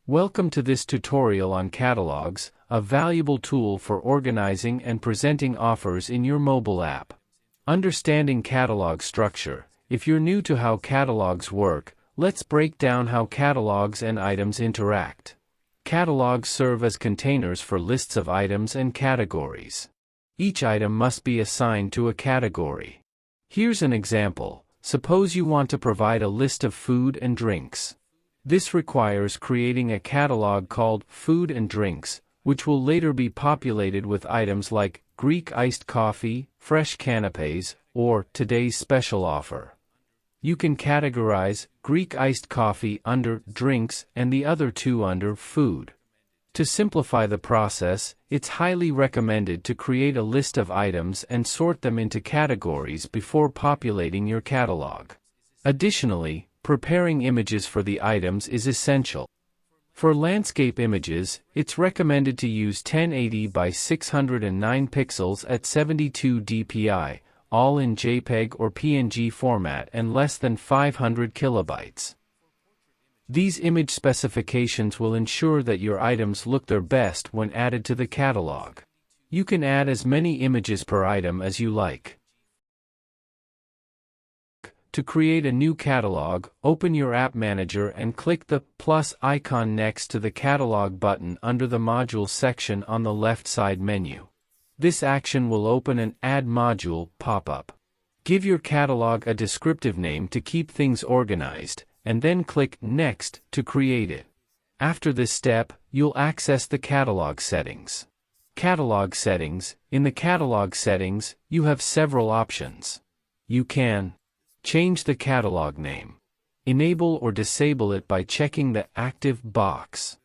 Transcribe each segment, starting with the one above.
Welcome to this tutorial on Catalogues, a valuable tool for organizing and presenting offers in your mobile app. Understanding catalog structure. If you're new to how catalogs work, let's break down how catalogs and items interact. Catalogs serve as containers for lists of items and categories. Each item must be assigned to a category. Here's an example. Suppose you want to provide a list of food and drinks. This requires creating a catalog called Food and Drinks, which will later be populated with items like Greek iced coffee, fresh canapes, or today's special offer. You can categorize Greek iced coffee under Drinks and the other two under Food. To simplify the process, it's highly recommended to create a list of items and sort them into categories before populating your catalog. Additionally, preparing images for the items is essential. For landscape images, it's recommended to use 1080 by 609 pixels at 72 dpi, all in JPEG or PNG format and less than 500 kilobytes. These image specifications will ensure that your items look their best when added to the catalog. You can add as many images per item as you like. To create a new catalog, open your App Manager and click the plus icon next to the Catalog button under the Modules section on the left side menu. This action will open an Add Module pop-up. Give your catalog a descriptive name to keep things organized, and then click Next to create it. After this step, you'll access the Catalog settings. Catalog settings. In the Catalog settings, you have several options. You can change the catalog name. Enable or disable it by checking the Active box.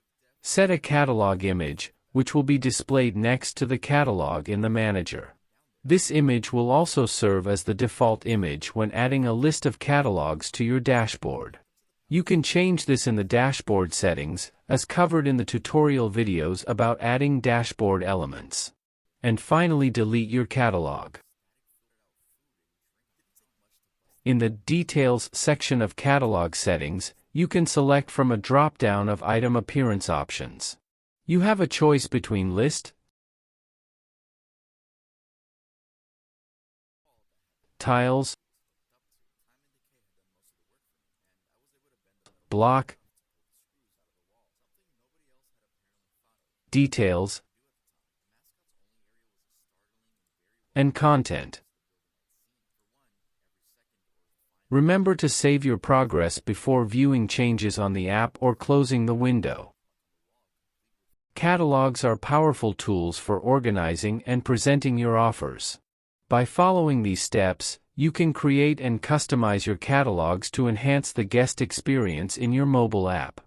Set a catalog image, which will be displayed next to the catalog in the manager. This image will also serve as the default image when adding a list of catalogs to your dashboard. You can change this in the dashboard settings, as covered in the tutorial videos about adding dashboard elements. And finally, delete your catalog. In the Details section of Catalog settings, you can select from a drop-down of item appearance options. You have a choice between List, Tiles, Block, Details, and Content. Remember to save your progress before viewing changes on the app or closing the window. Catalogs are powerful tools for organizing and presenting your offers. By following these steps, you can create and customize your catalogs to enhance the guest experience in your mobile app.